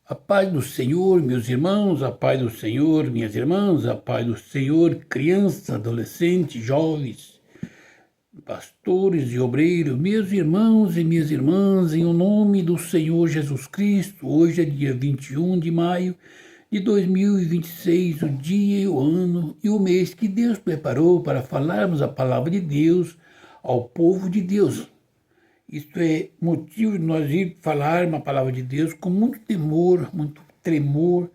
A paz do Senhor, meus irmãos, a paz do Senhor, minhas irmãs, a paz do Senhor, crianças, adolescentes, jovens, pastores e obreiros, meus irmãos e minhas irmãs, em o nome do Senhor Jesus Cristo, hoje é dia 21 de maio de 2026, o dia, o ano e o mês que Deus preparou para falarmos a palavra de Deus ao povo de Deus. Isto é motivo de nós ir falar uma palavra de Deus com muito temor, muito tremor,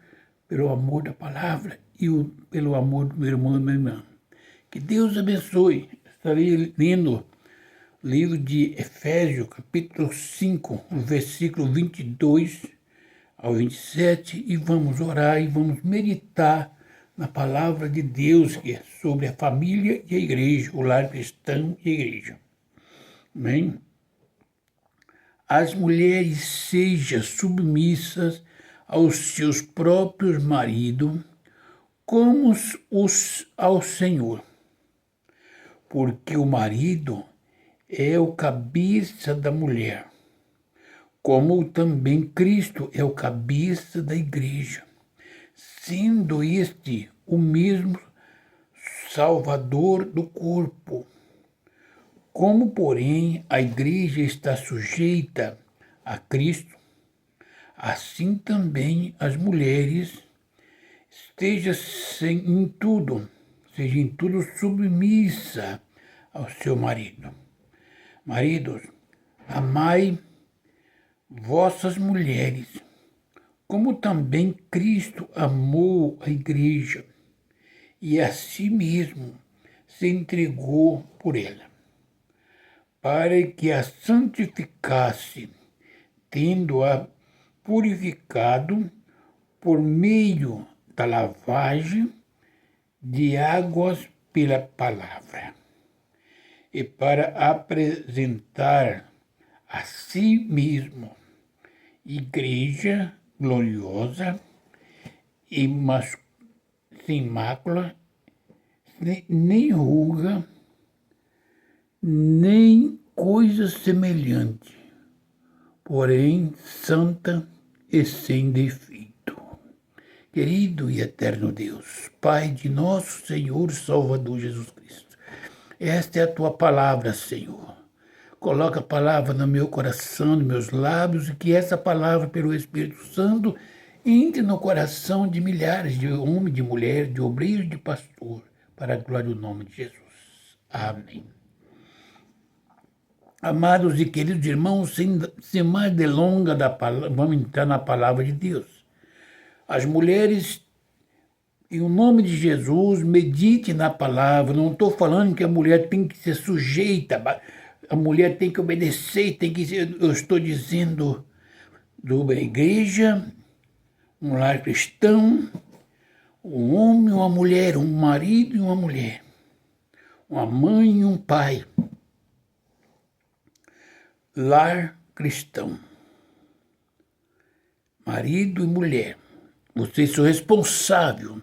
pelo amor da palavra e pelo amor do meu irmão e minha irmã. Que Deus abençoe. Estarei lendo o livro de Efésios, capítulo 5, versículo 22 ao 27, e vamos orar e vamos meditar na palavra de Deus, que é sobre a família e a igreja, o lar cristão e a igreja. Amém? As mulheres sejam submissas aos seus próprios maridos, como ao Senhor. Porque o marido é o cabeça da mulher, como também Cristo é o cabeça da igreja, sendo este o mesmo Salvador do corpo. Como, porém, a igreja está sujeita a Cristo, assim também as mulheres seja em tudo submissa ao seu marido. Maridos, amai vossas mulheres, como também Cristo amou a igreja e a si mesmo se entregou por ela, para que a santificasse, tendo-a purificado por meio da lavagem de águas pela palavra, e para apresentar a si mesmo igreja gloriosa e sem mácula, nem ruga, nem coisa semelhante, porém santa e sem defeito. Querido e eterno Deus, Pai de nosso Senhor Salvador Jesus Cristo, esta é a Tua palavra, Senhor. Coloca a palavra no meu coração, nos meus lábios, e que essa palavra, pelo Espírito Santo, entre no coração de milhares de homens, de mulheres, de obreiros, de pastor, para a glória do nome de Jesus. Amém. Amados e queridos irmãos, sem mais delonga vamos entrar na palavra de Deus. As mulheres, em nome de Jesus, medite na palavra. Não estou falando que a mulher tem que ser sujeita, a mulher tem que obedecer, eu estou dizendo sobre a igreja, um lar cristão, um homem e uma mulher, um marido e uma mulher, uma mãe e um pai. Lar cristão, marido e mulher, vocês são responsáveis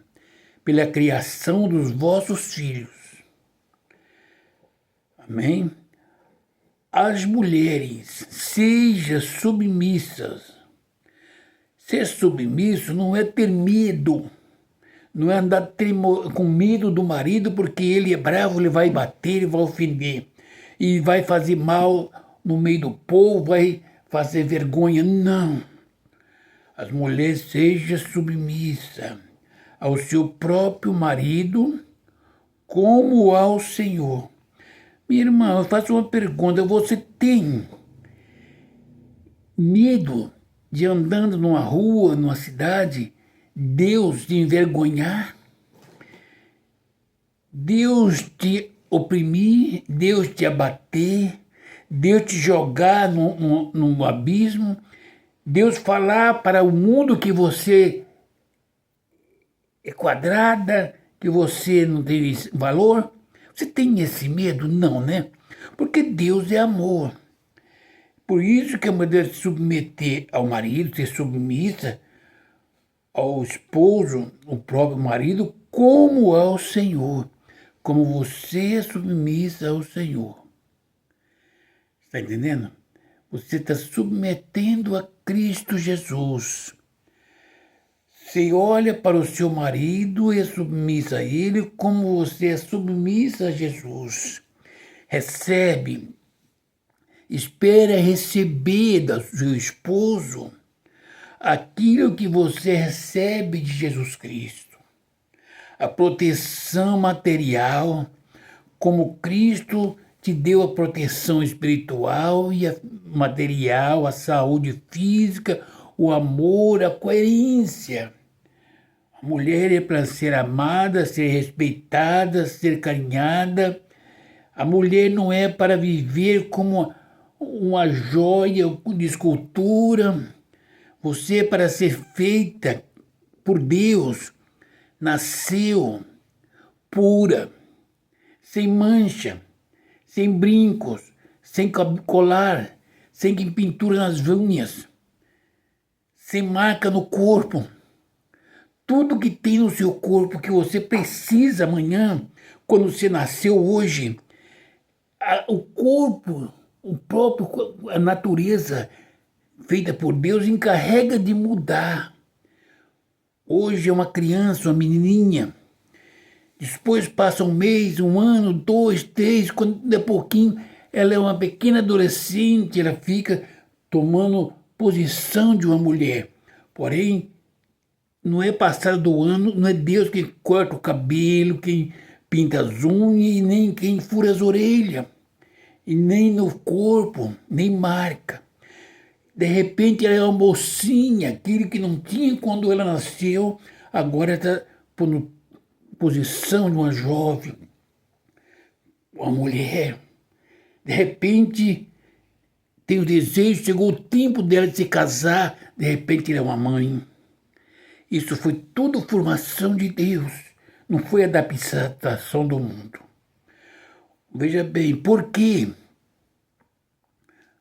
pela criação dos vossos filhos. Amém? As mulheres sejam submissas. Ser submisso não é ter medo, não é andar com medo do marido porque ele é bravo, ele vai bater, ele vai ofender e vai fazer mal no meio do povo, vai fazer vergonha. Não. As mulheres sejam submissas ao seu próprio marido como ao Senhor. Minha irmã, eu faço uma pergunta. Você tem medo de andando numa rua, numa cidade, Deus te envergonhar? Deus te oprimir? Deus te abater? Deus te jogar num abismo, Deus falar para o mundo que você é quadrada, que você não tem valor? Você tem esse medo? Não, né? Porque Deus é amor. Por isso que a mulher se submeter ao marido, ser submissa ao esposo, o próprio marido, como ao Senhor. Como você é submissa ao Senhor. Está entendendo? Você está submetendo a Cristo Jesus. Você olha para o seu marido e é submissa a ele como você é submissa a Jesus. Recebe, espera receber do seu esposo aquilo que você recebe de Jesus Cristo. A proteção material, como Cristo te deu a proteção espiritual e a material, a saúde física, o amor, a coerência. A mulher é para ser amada, ser respeitada, ser carinhada. A mulher não é para viver como uma joia de escultura. Você é para ser feita por Deus. Nasceu pura, sem mancha, sem brincos, sem colar, sem pintura nas unhas, sem marca no corpo. Tudo que tem no seu corpo que você precisa amanhã, quando você nasceu hoje, o corpo, a natureza feita por Deus encarrega de mudar. Hoje é uma criança, uma menininha. Depois passa um mês, um ano, 2, 3, quando de pouquinho ela é uma pequena adolescente, ela fica tomando posição de uma mulher. Porém, não é passado do ano, não é Deus quem corta o cabelo, quem pinta as unhas e nem quem fura as orelhas. E nem no corpo, nem marca. De repente ela é uma mocinha, aquilo que não tinha quando ela nasceu, agora está pondo posição de uma jovem, uma mulher. De repente tem o desejo, chegou o tempo dela de se casar, de repente ela é uma mãe. Isso foi tudo formação de Deus, não foi adaptação do mundo. Veja bem, por quê?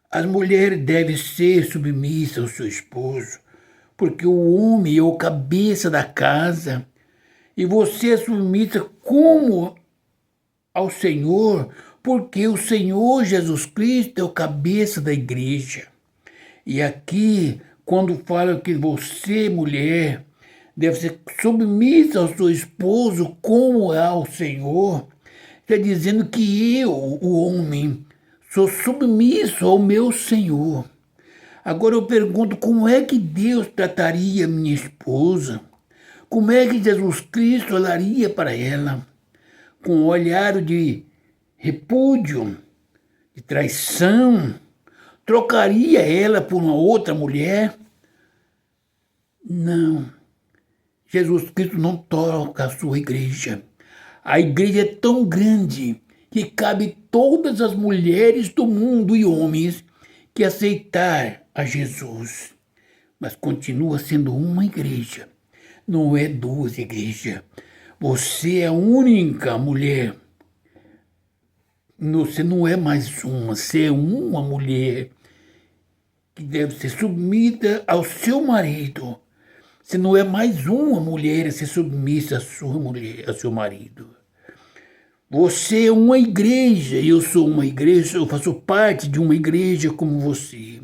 As mulheres devem ser submissas ao seu esposo, porque o homem é o cabeça da casa, e você é submissa como ao Senhor, porque o Senhor Jesus Cristo é o cabeça da igreja. E aqui, quando fala que você, mulher, deve ser submissa ao seu esposo como ao Senhor, está dizendo que eu, o homem, sou submisso ao meu Senhor. Agora eu pergunto, como é que Deus trataria minha esposa? Como é que Jesus Cristo olharia para ela? Com um olhar de repúdio, de traição? Trocaria ela por uma outra mulher? Não. Jesus Cristo não toca a sua igreja. A igreja é tão grande que cabe todas as mulheres do mundo e homens que aceitar a Jesus. Mas continua sendo uma igreja, não é duas igrejas. Você é a única mulher. Você não é mais uma, você é uma mulher que deve ser submissa ao seu marido. Você não é mais uma mulher a ser submissa à sua mulher, ao seu marido. Você é uma igreja, eu sou uma igreja, eu faço parte de uma igreja como você.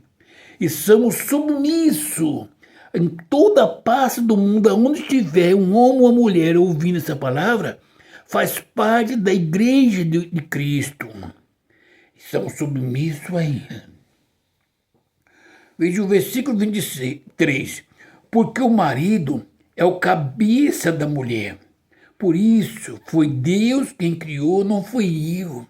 E somos submissos em toda parte do mundo, onde estiver um homem ou uma mulher ouvindo essa palavra, faz parte da igreja de Cristo. E somos submissos a Ele. Veja o versículo 23. Porque o marido é o cabeça da mulher. Por isso, foi Deus quem criou, não foi eu.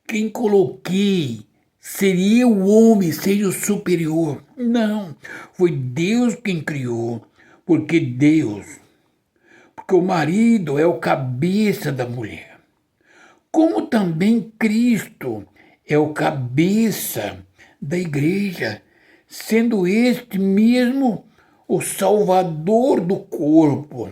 Quem coloquei seria o homem, seja o superior. Não, foi Deus quem criou. Porque o marido é o cabeça da mulher. Como também Cristo é o cabeça da igreja, sendo este mesmo o salvador do corpo.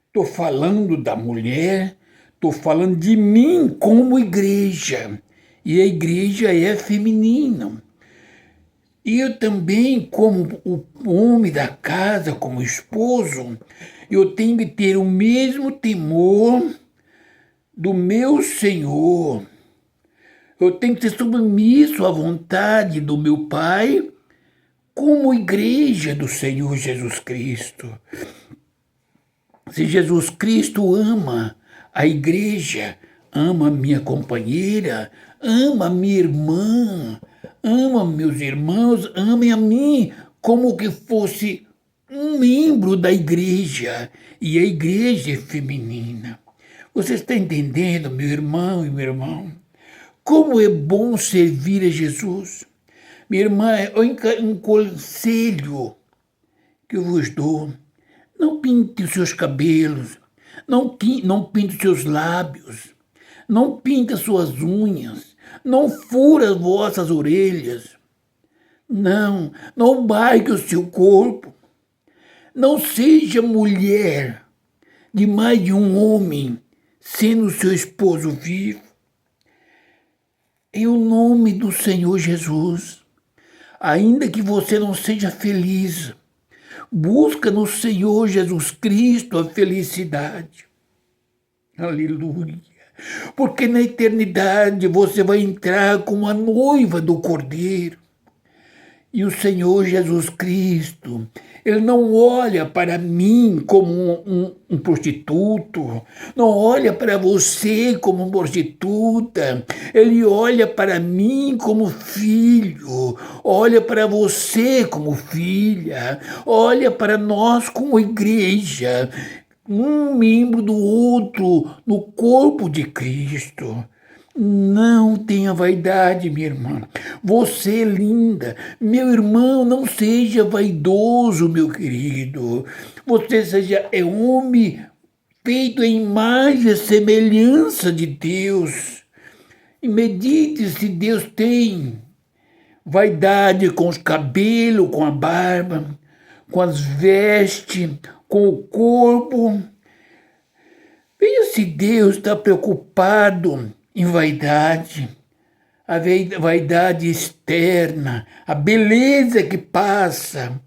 Estou falando da mulher, estou falando de mim como igreja. E a igreja é feminina. E eu também, como o homem da casa, como esposo, eu tenho que ter o mesmo temor do meu Senhor. Eu tenho que ser submisso à vontade do meu Pai, como igreja do Senhor Jesus Cristo. Se Jesus Cristo ama a igreja, ama minha companheira, ama minha irmã, ama meus irmãos, amem a mim como que fosse um membro da igreja, e a igreja é feminina. Você está entendendo, meu irmão e meu irmão? Como é bom servir a Jesus. Minha irmã, um conselho que eu vos dou: não pinte os seus cabelos, não pinte os seus lábios, não pinte as suas unhas, não fure as vossas orelhas, não marque o seu corpo, não seja mulher de mais de um homem, sendo seu esposo vivo. Em o nome do Senhor Jesus, ainda que você não seja feliz, busca no Senhor Jesus Cristo a felicidade. Aleluia. Porque na eternidade você vai entrar como a noiva do Cordeiro. E o Senhor Jesus Cristo, Ele não olha para mim como um prostituto, não olha para você como uma prostituta, Ele olha para mim como filho, olha para você como filha, olha para nós como igreja, um membro do outro no corpo de Cristo. Não tenha vaidade, minha irmã. Você é linda. Meu irmão, não seja vaidoso, meu querido. Você é homem feito em imagem e semelhança de Deus. E medite se Deus tem vaidade com os cabelos, com a barba, com as vestes, com o corpo. Veja se Deus está preocupado em vaidade, a vaidade externa, a beleza que passa.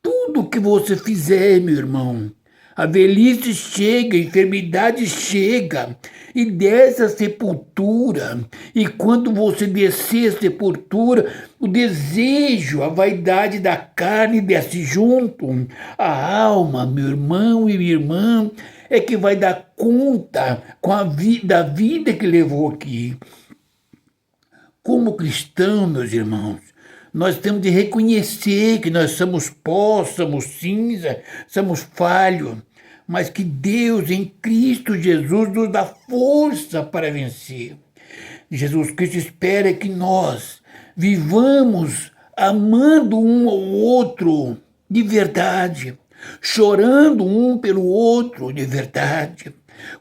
Tudo que você fizer, meu irmão, a velhice chega, a enfermidade chega, e desce a sepultura. E quando você descer a sepultura, o desejo, a vaidade da carne desce junto. A alma, meu irmão e minha irmã, é que vai dar conta da vida que levou aqui. Como cristão, meus irmãos, nós temos de reconhecer que nós somos pó, somos cinza, somos falhos, mas que Deus em Cristo Jesus nos dá força para vencer. Jesus Cristo espera que nós vivamos amando um ao outro de verdade, chorando um pelo outro de verdade.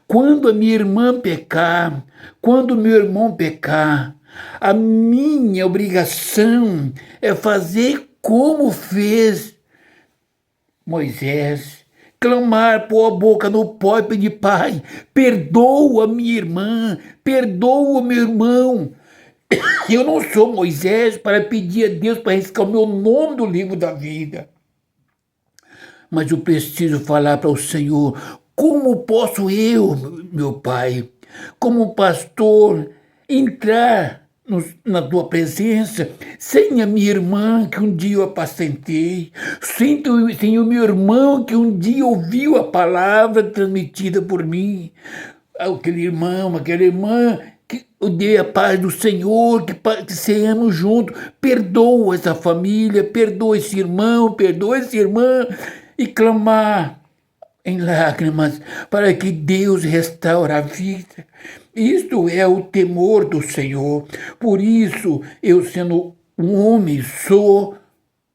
Quando a minha irmã pecar, quando o meu irmão pecar, a minha obrigação é fazer como fez Moisés, clamar, pôr a boca no pó e pedir: Pai, perdoa minha irmã, perdoa meu irmão. Eu não sou Moisés para pedir a Deus para riscar o meu nome do livro da vida. Mas eu preciso falar para o Senhor: como posso eu, meu Pai, como pastor, entrar na tua presença sem a minha irmã que um dia eu apacentei, sem o meu irmão que um dia ouviu a palavra transmitida por mim, aquele irmão, aquela irmã que eu dei a paz do Senhor, que ceamos junto. Perdoa essa família, perdoa esse irmão, perdoa essa irmã, e clamar em lágrimas para que Deus restaure a vida. Isto é o temor do Senhor. Por isso, eu, sendo um homem, sou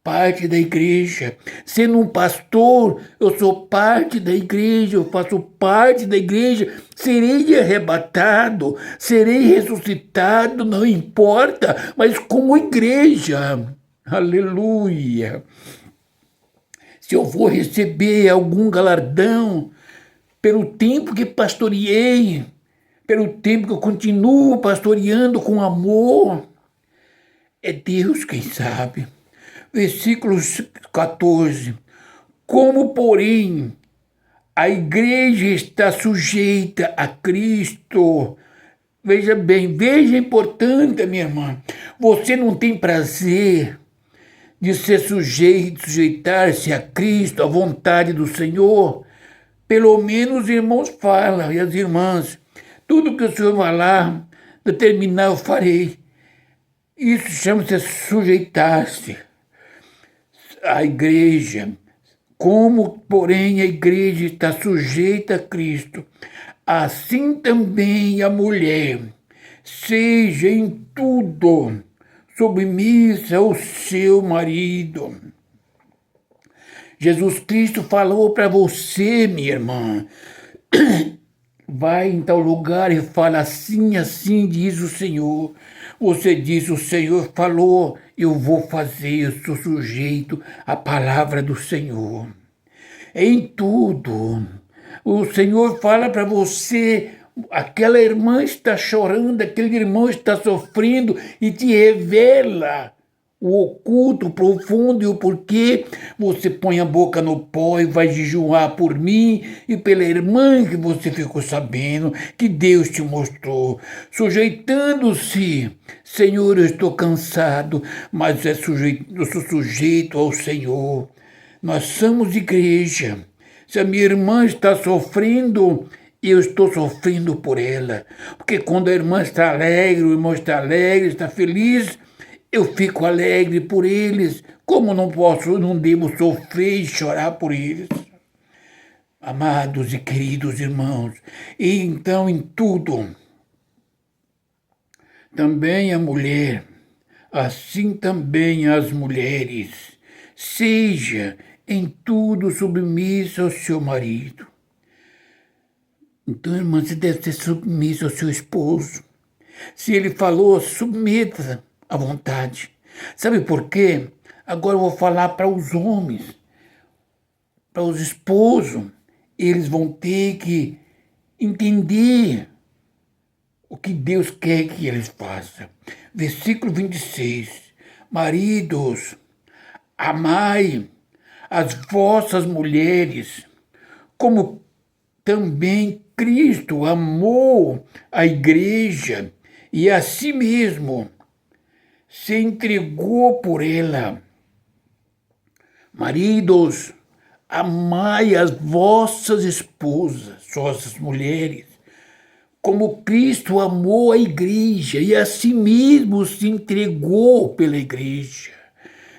parte da igreja. Sendo um pastor, eu sou parte da igreja, eu faço parte da igreja. Serei arrebatado, serei ressuscitado, não importa, mas como igreja. Aleluia. Se eu vou receber algum galardão pelo tempo que pastoreei, pelo tempo que eu continuo pastoreando com amor, é Deus quem sabe. Versículo 14. Como, porém, a igreja está sujeita a Cristo. Veja bem, veja importante, minha irmã. Você não tem prazer de ser sujeito, sujeitar-se a Cristo, à vontade do Senhor, pelo menos os irmãos falam e as irmãs, tudo que o Senhor falar, determinar eu farei. Isso chama-se sujeitar-se à igreja. Como, porém, a igreja está sujeita a Cristo, assim também a mulher, seja em tudo submissa ao seu marido. Jesus Cristo falou para você, minha irmã, vai em tal lugar e fala assim, assim diz o Senhor. Você diz, o Senhor falou, eu vou fazer, eu sou sujeito à palavra do Senhor. Em tudo, o Senhor fala para você, aquela irmã está chorando, aquele irmão está sofrendo e te revela o oculto, o profundo e o porquê. Você põe a boca no pó e vai jejuar por mim e pela irmã que você ficou sabendo, que Deus te mostrou. Sujeitando-se, Senhor, eu estou cansado, mas eu sou sujeito ao Senhor. Nós somos igreja. Se a minha irmã está sofrendo, eu estou sofrendo por ela. Porque quando a irmã está alegre, o irmão está alegre, está feliz, eu fico alegre por eles. Como não devo sofrer e chorar por eles? Amados e queridos irmãos, e então em tudo, também a mulher, assim também as mulheres, seja em tudo submissa ao seu marido. Então, irmã, você deve ser submissa ao seu esposo. Se ele falou, submeta à vontade. Sabe por quê? Agora eu vou falar para os homens, para os esposos. Eles vão ter que entender o que Deus quer que eles façam. Versículo 26. Maridos, amai as vossas mulheres, como também Cristo amou a igreja e a si mesmo se entregou por ela. Maridos, amai as vossas esposas, vossas mulheres, como Cristo amou a igreja e a si mesmo se entregou pela igreja.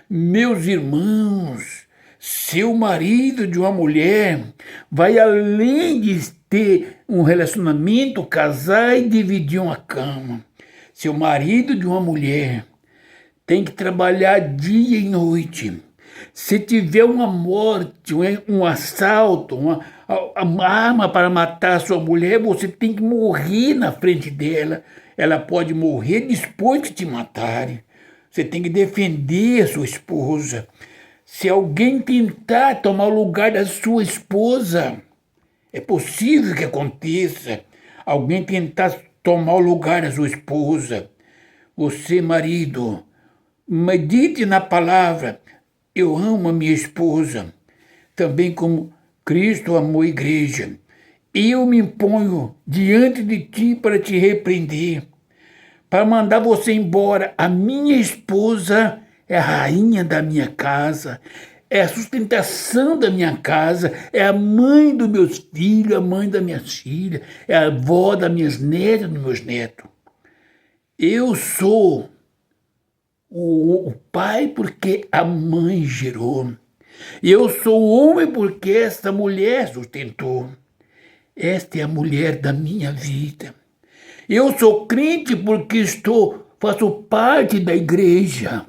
Meus irmãos, seu marido de uma mulher vai além de ter um relacionamento, casar e dividir uma cama. Seu marido de uma mulher tem que trabalhar dia e noite. Se tiver uma morte, um assalto, uma arma para matar a sua mulher, você tem que morrer na frente dela. Ela pode morrer depois de te matarem. Você tem que defender a sua esposa. Se alguém tentar tomar o lugar da sua esposa, é possível que aconteça. Alguém tentar tomar o lugar da sua esposa. Você, marido, medite na palavra. Eu amo a minha esposa, também como Cristo amou a igreja. Eu me ponho diante de ti para te repreender, para mandar você embora. A minha esposa é a rainha da minha casa, é a sustentação da minha casa, é a mãe dos meus filhos, a mãe das minhas filhas, é a avó das minhas netas e dos meus netos. Eu sou o pai porque a mãe gerou. Eu sou homem porque esta mulher sustentou. Esta é a mulher da minha vida. Eu sou crente porque faço parte da igreja.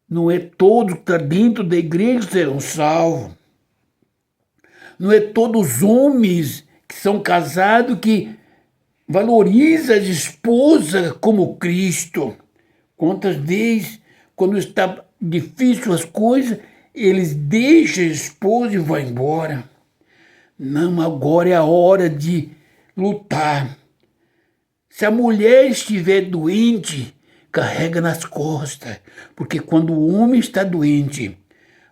Não é todos que estão dentro da igreja que serão salvos. Não é todos os homens que são casados que valorizam a esposa como Cristo. Quantas vezes, quando está difícil as coisas, eles deixam a esposa e vão embora. Não, agora é a hora de lutar. Se a mulher estiver doente, carrega nas costas, porque quando o homem está doente,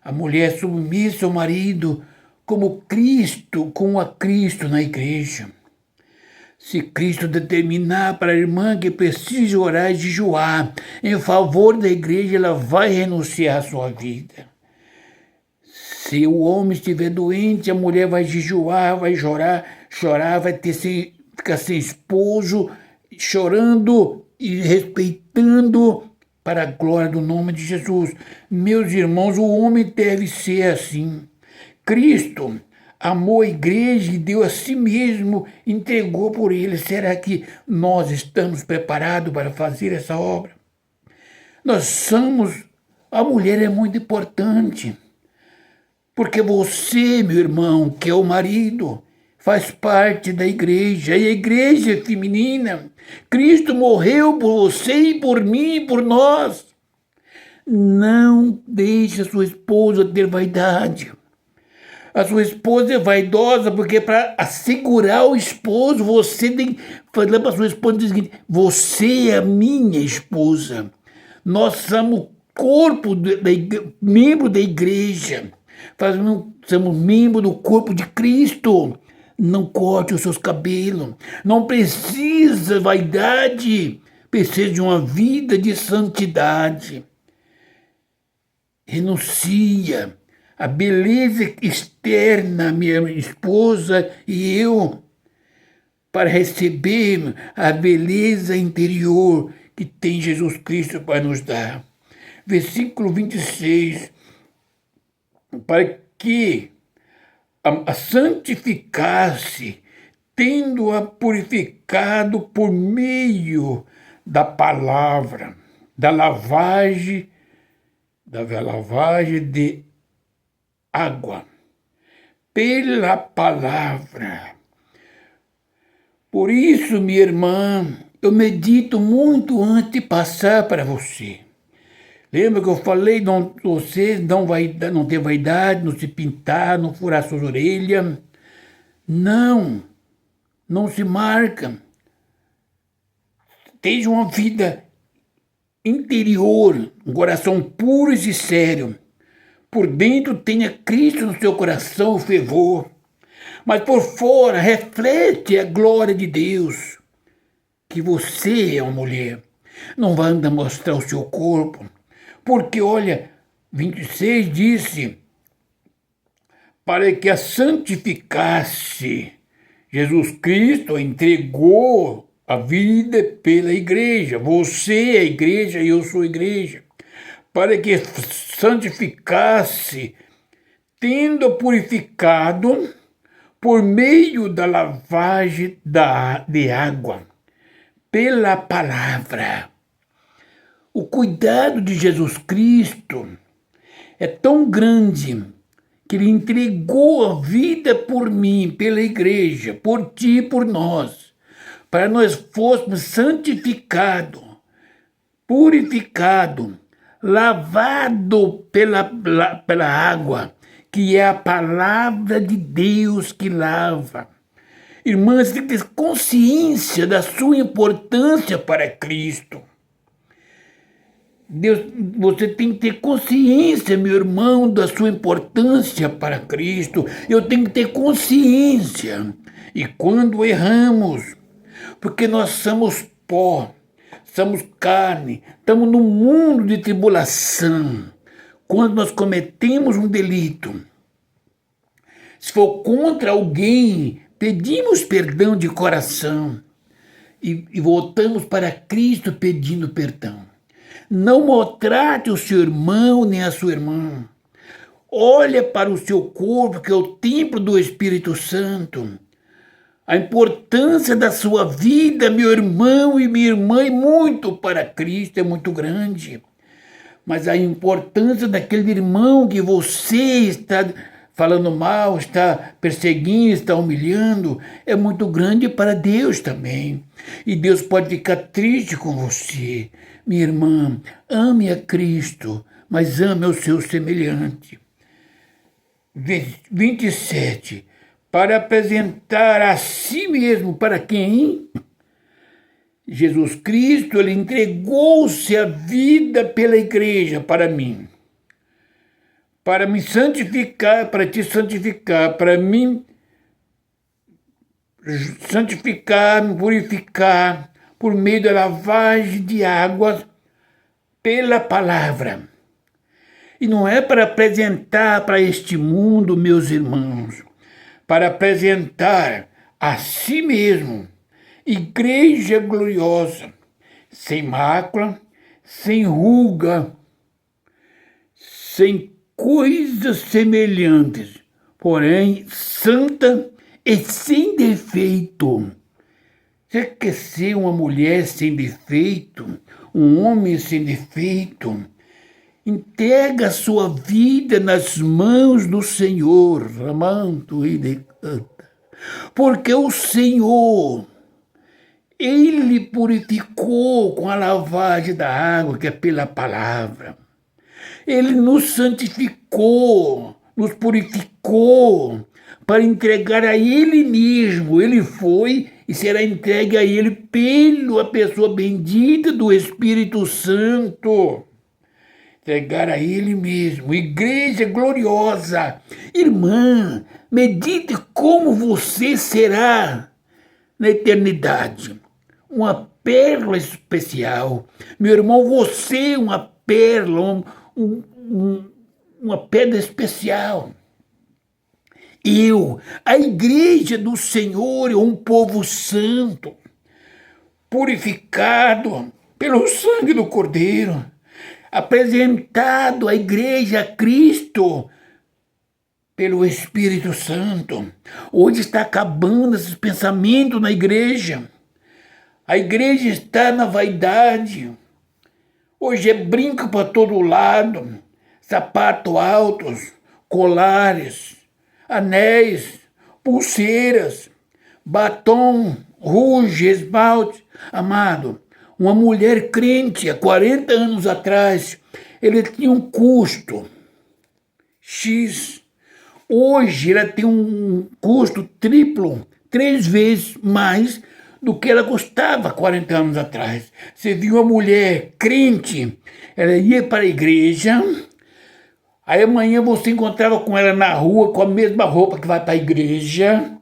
a mulher é submissa ao marido como Cristo, com a Cristo na igreja. Se Cristo determinar para a irmã que precisa orar e jejuar em favor da igreja, ela vai renunciar à sua vida. Se o homem estiver doente, a mulher vai jejuar, vai chorar, vai ficar sem esposo, chorando e respeitando para a glória do nome de Jesus. Meus irmãos, o homem deve ser assim. Cristo amou a igreja e deu a si mesmo, entregou por ele. Será que nós estamos preparados para fazer essa obra? A mulher é muito importante, porque você, meu irmão, que é o marido, faz parte da igreja, e a igreja é feminina. Cristo morreu por você e por mim e por nós. Não deixe a sua esposa ter vaidade. A sua esposa é vaidosa porque para assegurar o esposo, você tem que falar para a sua esposa o seguinte: você é a minha esposa. Nós somos corpo, membro da igreja. Somos membro do corpo de Cristo. Não corte os seus cabelos. Não precisa vaidade. Precisa de uma vida de santidade. Renuncia a beleza externa, minha esposa e eu, para receber a beleza interior que tem Jesus Cristo para nos dar. Versículo 26, para que a santificasse, tendo-a purificado por meio da palavra, da lavagem de água, pela palavra. Por isso, minha irmã, eu medito muito antes de passar para você. Lembra que eu falei, você não ter vaidade, não se pintar, não furar suas orelhas. Não se marca. Tenha uma vida interior, um coração puro e sincero. Por dentro tenha Cristo no seu coração, o fervor. Mas por fora reflete a glória de Deus. Que você é uma mulher. Não vai andar mostrar o seu corpo. Porque, olha, 26 disse, para que a santificasse, Jesus Cristo entregou a vida pela igreja. Você é a igreja e eu sou a igreja. Para que santificasse, tendo purificado por meio da lavagem de água, pela palavra. O cuidado de Jesus Cristo é tão grande que ele entregou a vida por mim, pela igreja, por ti e por nós, para nós fôssemos santificados, purificados, lavado pela água, que é a palavra de Deus que lava. Irmãs, você tem que ter consciência da sua importância para Cristo. Você tem que ter consciência, meu irmão, da sua importância para Cristo. Eu tenho que ter consciência. E quando erramos, porque nós somos pó, somos carne, estamos num mundo de tribulação. Quando nós cometemos um delito, se for contra alguém, pedimos perdão de coração e voltamos para Cristo pedindo perdão. Não maltrate o seu irmão nem a sua irmã. Olha para o seu corpo, que é o templo do Espírito Santo. A importância da sua vida, meu irmão e minha irmã, e muito para Cristo, é muito grande. Mas a importância daquele irmão que você está falando mal, está perseguindo, está humilhando, é muito grande para Deus também. E Deus pode ficar triste com você. Minha irmã, ame a Cristo, mas ame o seu semelhante. 27. Para apresentar a si mesmo, para quem? Jesus Cristo, ele entregou-se a vida pela igreja para mim. Para me santificar, para te santificar, para mim santificar, me purificar por meio da lavagem de águas pela palavra. E não é para apresentar para este mundo, meus irmãos, para apresentar a si mesmo, igreja gloriosa, sem mácula, sem ruga, sem coisas semelhantes, porém santa e sem defeito. Você quer ser uma mulher sem defeito, um homem sem defeito? Entrega a sua vida nas mãos do Senhor, amando e decanta. Porque o Senhor, Ele purificou com a lavagem da água, que é pela palavra. Ele nos santificou, nos purificou para entregar a Ele mesmo. Ele foi e será entregue a Ele pela pessoa bendita do Espírito Santo. Entregar a Ele mesmo. Igreja gloriosa. Irmã, medite como você será na eternidade. Uma pérola especial. Meu irmão, você é uma pérola, uma pedra especial. A igreja do Senhor é um povo santo, purificado pelo sangue do Cordeiro, apresentado à igreja a Cristo pelo Espírito Santo. Hoje está acabando esses pensamentos na igreja. A igreja está na vaidade. Hoje é brinco para todo lado, sapatos altos, colares, anéis, pulseiras, batom, rouge, esmalte. Amado, uma mulher crente há 40 anos atrás, ele tinha um custo X. Hoje ela tem um custo triplo, 3 vezes mais do que ela custava 40 anos atrás. Você viu uma mulher crente, ela ia para a igreja, aí amanhã você encontrava com ela na rua com a mesma roupa que vai para a igreja,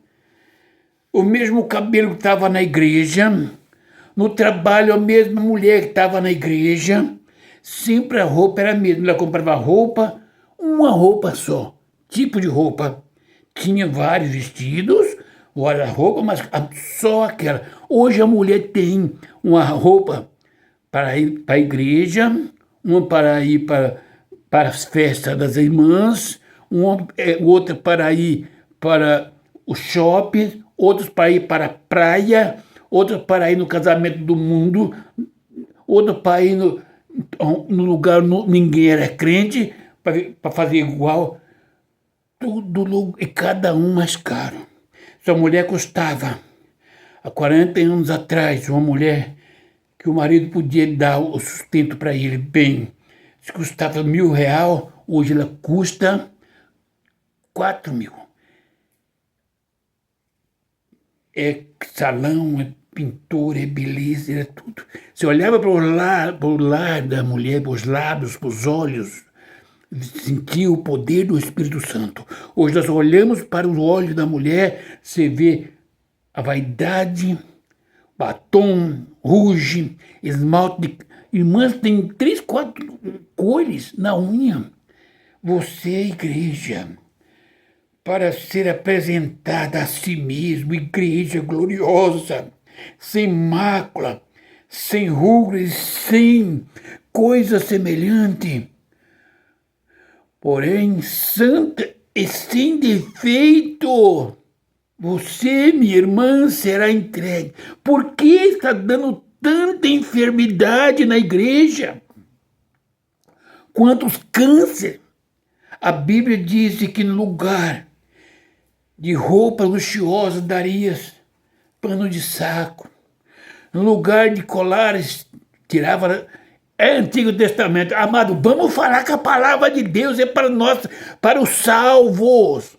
o mesmo cabelo que estava na igreja, no trabalho a mesma mulher que estava na igreja, sempre a roupa era a mesma. Ela comprava roupa, uma roupa só, tipo de roupa. Tinha vários vestidos, guarda-roupa, mas só aquela. Hoje a mulher tem uma roupa para ir para a igreja, uma para ir para as festas das irmãs, outra para ir para o shopping, outros para ir para a praia, outros para ir no casamento do mundo, outros para ir no lugar onde ninguém era crente, para fazer igual. Tudo, e cada um mais caro. Essa mulher custava, há 40 anos atrás, uma mulher que o marido podia dar o sustento para ele bem, se custava R$1.000, hoje ela custa 4.000. É salão, é pintor, é beleza, é tudo. Você olhava para o lar da mulher, para os lábios, para os olhos, sentia o poder do Espírito Santo. Hoje nós olhamos para os olhos da mulher, você vê a vaidade, batom, rouge, esmalte. Irmãs, tem 3, 4 cores na unha. Você, igreja, para ser apresentada a si mesmo, igreja gloriosa, sem mácula, sem rugas, sem coisa semelhante, porém santa e sem defeito. Você, minha irmã, será entregue. Por que está dando tanta enfermidade na igreja? Quantos câncer? A Bíblia diz que no lugar de roupa luxuosa darias pano de saco. No lugar de colares, tirava. É Antigo Testamento. Amado, vamos falar que a palavra de Deus é para nós, para os salvos.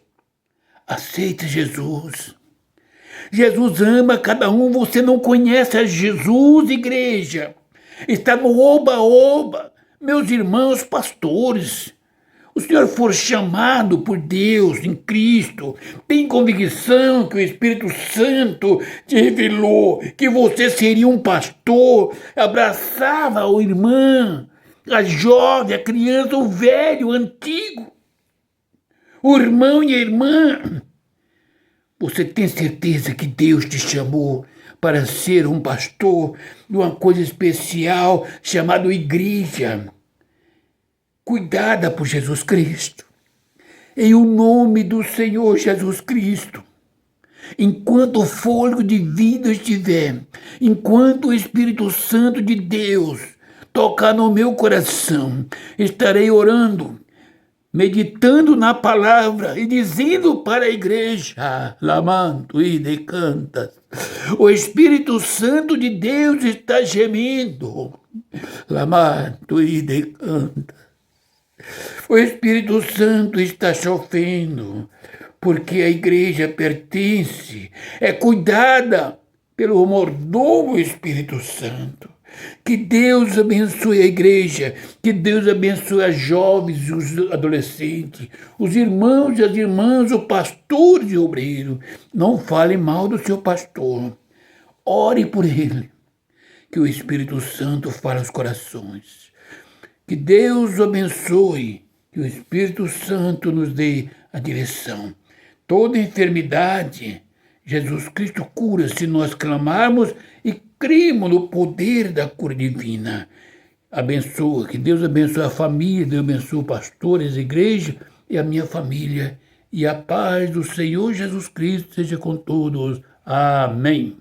Aceita Jesus. Jesus ama cada um. Você não conhece a Jesus, igreja. Está no oba-oba. Meus irmãos pastores, o senhor for chamado por Deus em Cristo, tem convicção que o Espírito Santo te revelou que você seria um pastor, abraçava a irmã, a jovem, a criança, o velho, o antigo, o irmão e a irmã. Você tem certeza que Deus te chamou para ser um pastor de uma coisa especial chamada igreja, cuidada por Jesus Cristo, em o nome do Senhor Jesus Cristo. Enquanto o fôlego de vida estiver, enquanto o Espírito Santo de Deus tocar no meu coração, estarei orando, meditando na palavra e dizendo para a igreja, lamando e decantas, o Espírito Santo de Deus está gemendo, lamando e decantas. O Espírito Santo está sofrendo, porque a igreja pertence, é cuidada pelo mordomo Espírito Santo. Que Deus abençoe a igreja, que Deus abençoe as jovens e os adolescentes, os irmãos e as irmãs, o pastor e o obreiro. Não fale mal do seu pastor, ore por ele, que o Espírito Santo fale aos corações. Que Deus o abençoe, que o Espírito Santo nos dê a direção. Toda enfermidade, Jesus Cristo cura se nós clamarmos e cremos no poder da cura divina. Abençoa, que Deus abençoe a família, Deus abençoe pastores, a igreja e a minha família. E a paz do Senhor Jesus Cristo seja com todos. Amém.